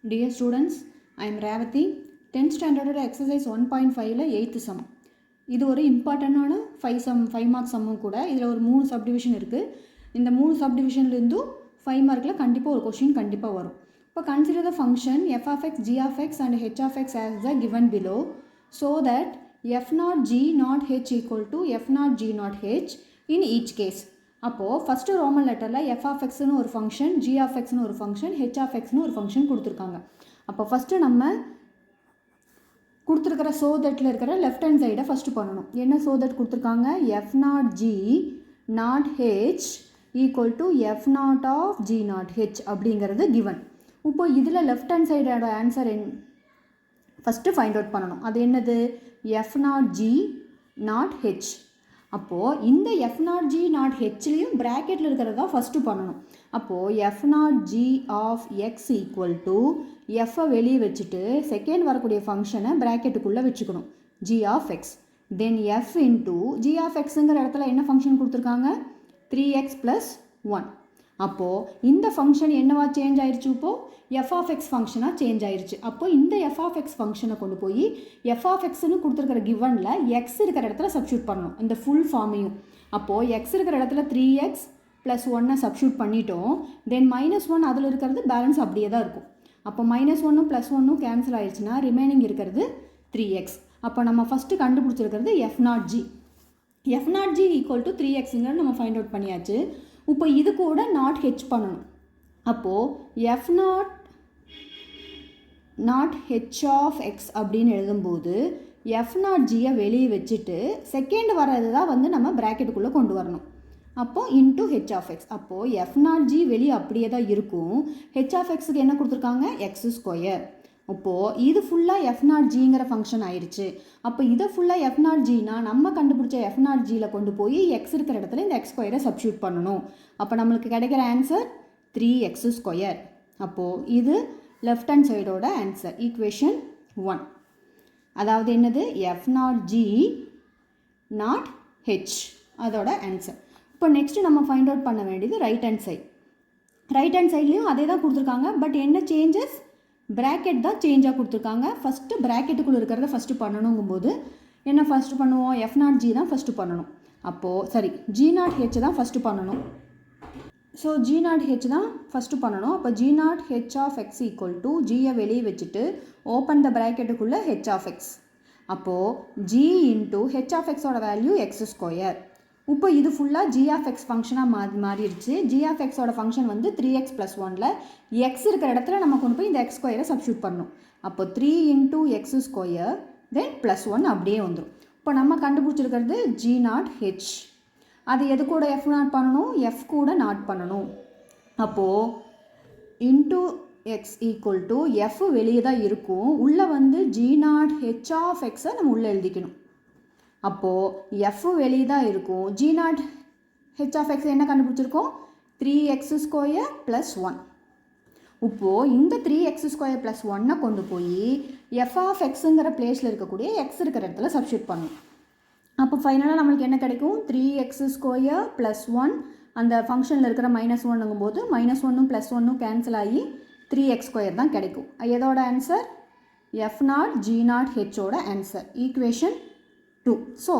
Dear students, I am Ravathi. 10th standard exercise 1.5ல 8th sum. இது ஒரு இம்பார்ட்டண்டான 5 mark சம்மும் கூட. இதில் ஒரு 3 சப்டிவிஷன் இருக்குது. இந்த 3 சப்டிவிஷன்லேருந்தும் 5 மார்க்கில் கண்டிப்பாக ஒரு கொஷின் கண்டிப்பாக வரும். இப்போ consider the function f of x, g of x and h of x as the given below so that f naught g naught h equal to f naught g naught h in each case. அப்போது first Roman லெட்டரில் f of xன்னு ஒரு function, g of xன்னு ஒரு function, h of xன்னு ஒரு function கொடுத்துருக்காங்க. அப்போ first நம்ம கொடுத்துருக்கிற சோதட்டில் இருக்கிற லெஃப்ட் ஹேண்ட் சைடை ஃபஸ்ட்டு பண்ணணும். என்ன சோதட் கொடுத்துருக்காங்க? f naught g naught h equal to f naught of g naught h அப்படிங்கிறது கிவன். இப்போ இதில் லெஃப்ட் ஹேண்ட் சைடோட ஆன்சர் ஃபஸ்ட்டு ஃபைண்ட் அவுட் பண்ணணும். அது என்னது? f naught g naught h. அப்போது இந்த f naught g naught hலையும் ப்ராக்கெட்டில் இருக்கிறதா ஃபஸ்ட்டு பண்ணணும். அப்போது f naught g of x equal to f வெளியே வச்சுட்டு செகண்ட் வரக்கூடிய ஃபங்க்ஷனை ப்ராக்கெட்டுக்குள்ளே வச்சுக்கணும், g of x. Then f into g of xங்கிற இடத்துல என்ன ஃபங்க்ஷன் கொடுத்துருக்காங்க? 3x + 1. அப்போது இந்த ஃபங்க்ஷன் என்னவா சேஞ்ச் ஆயிடுச்சு? இப்போது f of x ஃபங்க்ஷனாக சேஞ்ச் ஆயிடுச்சு. அப்போது இந்த f of x ஃபங்க்ஷனை கொண்டு போய் f of xன்னு கொடுத்துருக்கிற கிவனில் x இருக்கிற இடத்துல சப்ஸ்டியூட் பண்ணணும், இந்த ஃபுல் ஃபார்மையும். அப்போது x இருக்கிற இடத்துல 3x + 1 சப்ஸ்டியூட் பண்ணிட்டோம். தென் -1 அதில் இருக்கிறது பேலன்ஸ் அப்படியே தான் இருக்கும். அப்போ -1 + 1 கேன்சல் ஆயிடுச்சுன்னா ரிமைனிங் இருக்கிறது 3x. அப்போ நம்ம ஃபஸ்ட்டு கண்டுபிடிச்சிருக்கிறது f naught g. f naught g equal to 3xங்கிறது நம்ம ஃபைண்ட் அவுட் பண்ணியாச்சு. இப்போ இது கூட நாட் ஹெச் பண்ணணும். அப்போது f naught h of x அப்படின்னு எழுதும்போது f naught gயை வெளியே வச்சுட்டு செகண்ட் வர்றது தான் வந்து நம்ம ப்ராக்கெட்டுக்குள்ளே கொண்டு வரணும். அப்போது இன்ட்டு h of x. அப்போது f naught g வெளியே அப்படியே தான் இருக்கும். h of xக்கு என்ன கொடுத்துருக்காங்க? x². அப்போது இது ஃபுல்லாக f naught gங்கிற ஃபங்க்ஷன் ஆயிடுச்சு. அப்போ இதை ஃபுல்லாக f naught gனா நம்ம கண்டுபிடிச்ச f naught gயில் கொண்டு போய் x இருக்கிற இடத்துல இந்த x² சப்ஸ்டியூட் பண்ணணும். அப்போ நம்மளுக்கு கிடைக்கிற ஆன்சர் 3x². அப்போது இது லெஃப்ட் ஹேண்ட் சைடோட ஆன்சர், ஈக்குவேஷன் 1. அதாவது என்னது? f naught g naught h அதோட ஆன்சர். இப்போ நெக்ஸ்ட்டு நம்ம ஃபைண்ட் அவுட் பண்ண வேண்டியது right hand side. Right hand சைட்லேயும் அதே தான் கொடுத்துருக்காங்க. பட் என்ன சேஞ்சஸ்? ப்ராக்கெட் தான் சேஞ்சாக கொடுத்துருக்காங்க. ஃபஸ்ட்டு ப்ராக்கெட்டுக்குள்ளே இருக்கிறத ஃபஸ்ட்டு பண்ணணுங்கும்போது என்ன ஃபஸ்ட்டு பண்ணுவோம்? f naught g தான் ஃபஸ்ட்டு பண்ணணும். அப்போது g naught h தான் ஃபஸ்ட்டு பண்ணணும். ஸோ g naught h தான் ஃபஸ்ட்டு பண்ணணும். அப்போ g naught h of x equal to gயை வெளியே வச்சுட்டு ஓப்பன் த ப்ராக்கெட்டுக்குள்ளே h of x. அப்போது g into h of xோட வேல்யூ x². இப்போ இது ஃபுல்லாக g of x ஃபங்க்ஷனாக மாறிடுச்சு. g of xோட ஃபங்க்ஷன் வந்து 3x + 1ல் x இருக்கிற இடத்துல நம்ம கொண்டு போய் இந்த x² சப்ஸ்டியூட் பண்ணணும். அப்போ 3 into x² தென் +1 அப்படியே வந்துடும். இப்போ நம்ம கண்டுபிடிச்சிருக்கிறது g naught h. அது எது கூட f naught பண்ணணும்? f கூட நாட் பண்ணணும். அப்போது into x equal to f வெளியே தான் இருக்கும், உள்ளே வந்து g naught h of xஐ நம்ம உள்ளே எழுதிக்கணும். அப்போது f வெளியே தான் இருக்கும். g naught h of x என்ன கண்டுபிடிச்சிருக்கோம்? 3x² + 1. இப்போது இந்த 3x² + 1 கொண்டு போய் f of xங்கிற பிளேஸில் இருக்கக்கூடிய x இருக்கிற இடத்துல சப்ஸ்டியூட் பண்ணணும். அப்போ ஃபைனலாக நம்மளுக்கு என்ன கிடைக்கும்? 3x² + 1 அந்த ஃபங்க்ஷனில் இருக்கிற -1ங்கும்போது -1ம் +1ம் கேன்சல் ஆகி 3x² தான் கிடைக்கும். எதோட answer? f naught g naught h ஓட answer, equation 2. So,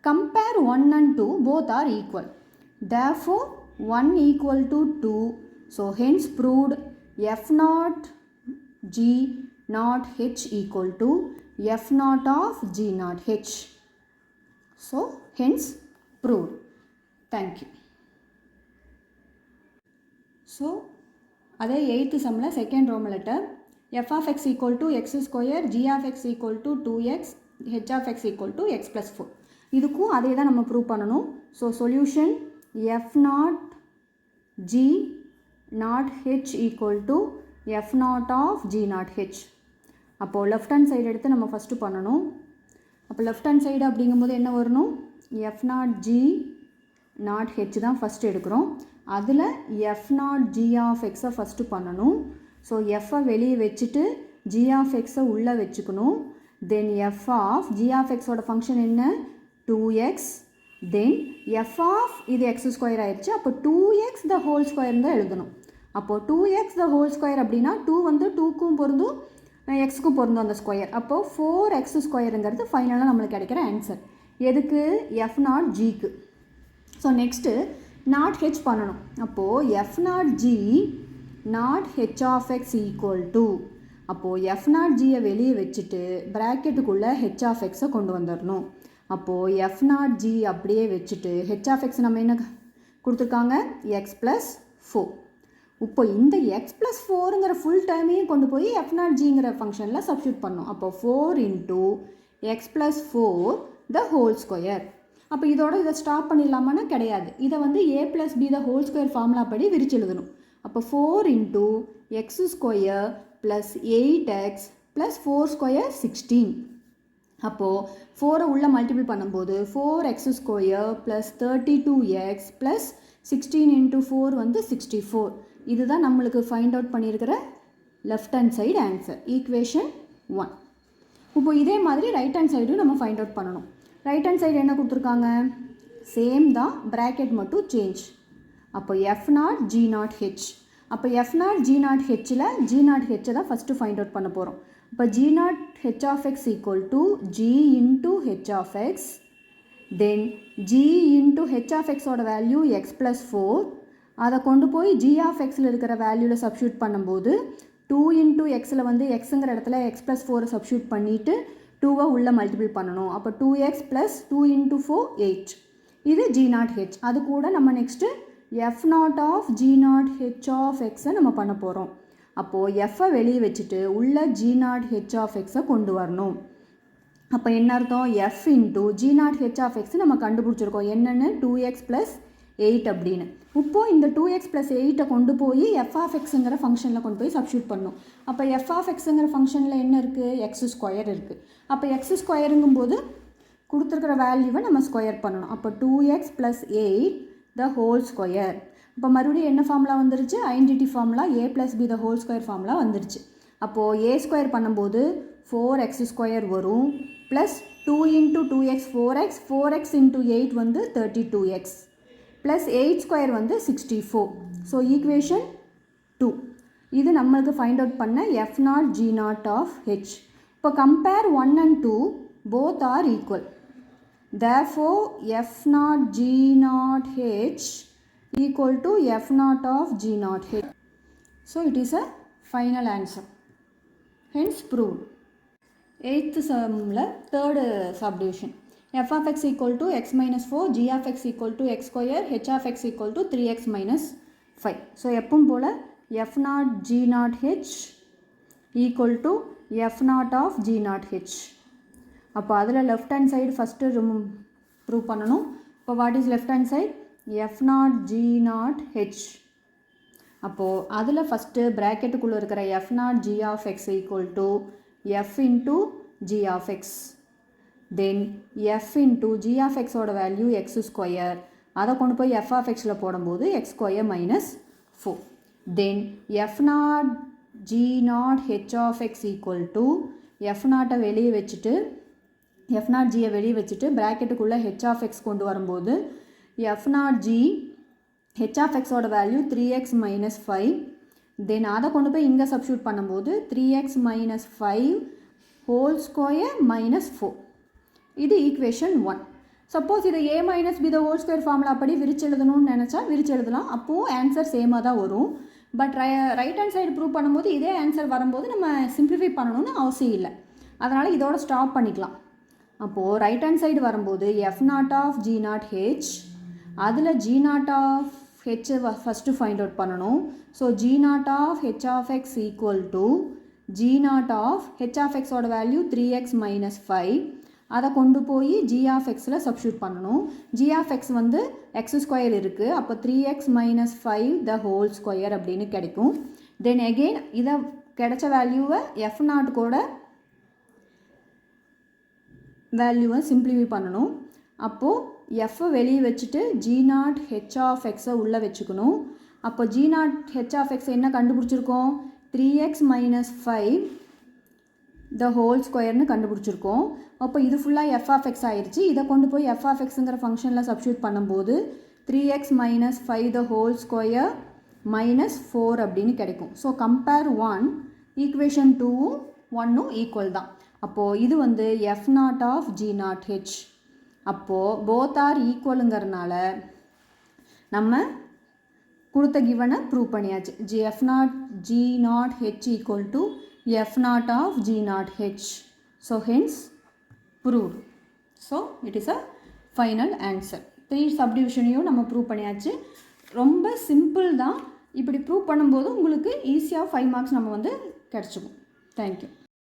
compare 1 and 2, both are equal. Therefore, 1 equal to 2. So, hence proved f naught g naught h equal to f naught of g naught h. So, hence proved. Thank you. So, அதே 8th சம்மில் second Roman letter f of x equal to x², g of x equal to 2x, h of x equal to x + 4. இதுக்கும் அதே தான் நம்ம prove பண்ணணும். So solution f naught g naught h equal to f naught of g naught h. அப்போது left hand side எடுத்து நம்ம first பண்ணணும். அப்போ லெஃப்ட் ஹேண்ட் சைடு அப்படிங்கும்போது என்ன வரணும்? f naught g naught h தான் ஃபஸ்ட்டு எடுக்கிறோம். அதில் f naught g of xஐ ஃபஸ்ட்டு பண்ணணும். ஸோ fஐ வெளியே வச்சுட்டு g of xஐ உள்ளே வச்சுக்கணும். Then f of g of xோட ஃபங்க்ஷன் என்ன? 2x. தென் f of இது x² ஆயிடுச்சு. அப்போ 2x the whole square தான் எழுதணும். அப்போது 2x த ஹோல் ஸ்கொயர் அப்படின்னா 2 வந்து 2க்கும் பொருந்தும் எக்ஸுக்கும் பொருந்தும் அந்த ஸ்கொயர். அப்போது 4x ஸ்கொயருங்கிறது ஃபைனலாக நம்மளுக்கு கிடைக்கிற ஆன்சர். எதுக்கு? எஃப் நாட் ஜிக்கு. ஸோ நெக்ஸ்ட்டு நாட் ஹெச் பண்ணணும். அப்போது F naught G naught H of X equal to, அப்போது எஃப் நாட் ஜியை வெளியே வச்சுட்டு ப்ராக்கெட்டுக்குள்ளே ஹெச் ஆஃப் எக்ஸை கொண்டு வந்துடணும். அப்போது எஃப் நாட் ஜி அப்படியே வச்சுட்டு ஹெச் ஆஃப் எக்ஸ் நம்ம என்ன கொடுத்துருக்காங்க? X plus 4. இப்போ இந்த எக்ஸ் ப்ளஸ் 4ங்கிற ஃபுல் டைமையும் கொண்டு போய் எஃப் நாட் ஜிங்கிற ஃபங்க்ஷனில் சப்ஸ்டியூட் பண்ணணும். அப்போ 4 into X plus 4 the whole square. அப்போ இதோட இதை ஸ்டாப் பண்ணிடலாமான்னா கிடையாது. இதை வந்து A plus B the whole square formula படி விரிச்சு எழுதணும். அப்போ 4 into X square plus 8x plus 4 square 16. அப்போது 4 உள்ளே மல்டிபிள் பண்ணும்போது 4x square plus 32x plus 16 into 4 வந்து 64. இதுதான் நம்மளுக்கு ஃபைண்ட் அவுட் பண்ணியிருக்கிற left hand side answer, equation 1. இப்போ இதே மாதிரி ரைட் ஹேண்ட் சைடும் நம்ம ஃபைண்ட் அவுட் பண்ணணும். ரைட் ஹேண்ட் சைடு என்ன கொடுத்துருக்காங்க? சேம் தான், ப்ராக்கெட் மட்டும் சேஞ்ச். அப்போ F naught G naught H. அப்போ எஃப் நாட் ஜி நாட் ஹெச்சில் ஜி நாட் ஹெச்சை தான் ஃபஸ்ட்டு ஃபைண்ட் அவுட் பண்ண போகிறோம். இப்போ G naught H of X equal to G into H of X, then G into H of எக்ஸோட value X plus 4. அதை கொண்டு போய் ஜி ஆஃப் எக்ஸில் இருக்கிற வேல்யூவில் சப்ஸ்டியூட் பண்ணும்போது 2 இன்ட்டு எக்ஸில் வந்து எக்ஸுங்கிற இடத்துல எக்ஸ் ப்ளஸ் 4 சப்ஸ்டியூட் பண்ணிவிட்டு 2வை உள்ளே மல்டிபிள் பண்ணணும். அப்போ 2x ப்ளஸ் 2 இன்ட்டு 4 8. இது ஜி நாட் ஹெச். அது கூட நம்ம next F naught of G naught H of எக்ஸை நம்ம பண்ண போகிறோம். அப்போது எஃப்பை வெளியே வச்சுட்டு உள்ள ஜி நாட் ஹெச் ஆஃப் எக்ஸை கொண்டு வரணும். அப்போ என்ன அர்த்தம்? F into G naught H of X நம்ம கண்டுபிடிச்சிருக்கோம். என்னென்னு? 2x ப்ளஸ் 8 அப்படின்னு. இப்போது இந்த 2x ப்ளஸ் 8 கொண்டு போய் எஃப் ஆஃப் எக்ஸுங்கிற ஃபங்க்ஷனில் கொண்டு போய் சப்ஸ்டியூட் பண்ணணும். அப்போ எஃப் ஆஃப் எக்ஸுங்கிற ஃபங்க்ஷனில் என்ன இருக்குது? எக்ஸ் ஸ்கொயர் இருக்குது. அப்போ எக்ஸ் ஸ்கொயருங்கும்போது கொடுத்துருக்கிற வேல்யூவை நம்ம ஸ்கொயர் பண்ணணும். அப்போ 2x ப்ளஸ் 8 த ஹோல் ஸ்கொயர். இப்போ மறுபடியும் என்ன ஃபார்முலா வந்துருச்சு? Identity formula A plus B the whole square formula வந்துருச்சு. அப்போது ஏ ஸ்கொயர் பண்ணும்போது 4x ஸ்கொயர் வரும் plus 2 into 2x 4x, 4x into 8 வந்து 32x ப்ளஸ் 8 ஸ்கொயர் வந்து 64. So equation 2. இது நம்மளுக்கு ஃபைண்ட் அவுட் பண்ண F naught G naught of H. இப்போ compare 1 and 2, both are equal. Therefore F naught G naught H equal to F naught of G naught H. So it is a final answer. Hence proved. 8th சம்மில் 3rd subdivision. f of x equal to x minus 4, g of x equal to x square, h of x equal to 3x minus 5. So எப்பவும் போல f naught g naught h equal to f naught of g naught h. அப்போ அதில் left hand side first prove பண்ணணும். இப்போ what is left hand side? f naught g naught h. அப்போது அதில் first ப்ராக்கெட்டுக்குள்ளே இருக்கிற f naught g of x equal to f into g of x. Then f into g of x ஓட value x square. அதை கொண்டு போய் f of xல போடும்போது x square minus 4. Then f naught g naught h of x equal to f நாட்டை வெளியே வச்சுட்டு f naught gயை வெளியே வச்சுட்டு ப்ராக்கெட்டுக்குள்ளே h of x கொண்டு வரும்போது f naught g h of x ஓட வேல்யூ 3x மைனஸ் 5. தென் அதை கொண்டு போய் இங்கே சப்ஸ்டியூட் பண்ணும்போது 3x minus 5 whole square minus 4. இது ஈக்குவேஷன் 1. சப்போஸ் இதை A minus B the whole square formula அப்படி விரிச்சு எழுதணும்னு நினச்சா விரிச்சு எழுதலாம். அப்போது ஆன்சர் சேமாக தான் வரும். But right hand side prove பண்ணும்போது இதே ஆன்சர் வரும்போது நம்ம சிம்பிளிஃபை பண்ணணும்னு அவசியம் இல்லை. அதனால் இதோட ஸ்டாப் பண்ணிக்கலாம். அப்போது ரைட் ஹேண்ட் சைடு வரும்போது F naught of G naught H, அதில் ஜி நாட் ஆஃப் ஹெச்சை ஃபஸ்ட்டு ஃபைண்ட் அவுட் பண்ணணும். So G naught of H of X equal to G naught of H of எக்ஸோட வேல்யூ 3x மைனஸ் 5. அதை கொண்டு போய் G of எக்ஸில் substitute பண்ணணும். G of X வந்து எக்ஸ் ஸ்கொயர் இருக்குது. அப்போ 3x மைனஸ் 5 த ஹோல் ஸ்கொயர் அப்படின்னு கிடைக்கும். தென் அகெயின் இதை கிடைச்ச வேல்யூவை எஃப் நாட் கூட வேல்யூவை சிம்பிளிஃபை பண்ணணும். அப்போது எஃப்பை வெளியே வச்சுட்டு ஜி நாட் ஹெச் ஆஃப் எக்ஸை உள்ளே வச்சுக்கணும். அப்போ G naught H of X என்ன கண்டுபிடிச்சிருக்கோம்? 3x மைனஸ் 5 த ஹோல் ஸ்கொயர்னு கண்டுபிடிச்சிருக்கோம். அப்போ இது ஃபுல்லாக எஃப் ஆஃப் எக்ஸ் ஆயிடுச்சு. இதை கொண்டு போய் எஃப் ஆஃப் எக்ஸுங்கிற ஃபங்க்ஷனில் சப்ஸ்டியூட் பண்ணும்போது 3x மைனஸ் 5 த ஹோல் ஸ்கொயர் -4 அப்படின்னு கிடைக்கும். ஸோ கம்பேர் 1, ஈக்குவேஷன் 2வும் 1ம் ஈக்குவல் தான். அப்போது இது வந்து F0 ஆஃப் G0H. அப்போது போத் ஆர் ஈக்குவலுங்கிறதுனால நம்ம கொடுத்த கிவனை ப்ரூவ் பண்ணியாச்சு. F0 G0H equal to F0 of G0H. So hence proved. So it is a final answer. 3 சப்டிவிஷனையும் நம்ம ப்ரூவ் பண்ணியாச்சு. ரொம்ப சிம்பிள் தான். இப்படி ப்ரூவ் பண்ணும்போது உங்களுக்கு ஈஸியாக 5 மார்க்ஸ் நம்ம வந்து கிடச்சிக்கும். தேங்க்யூ.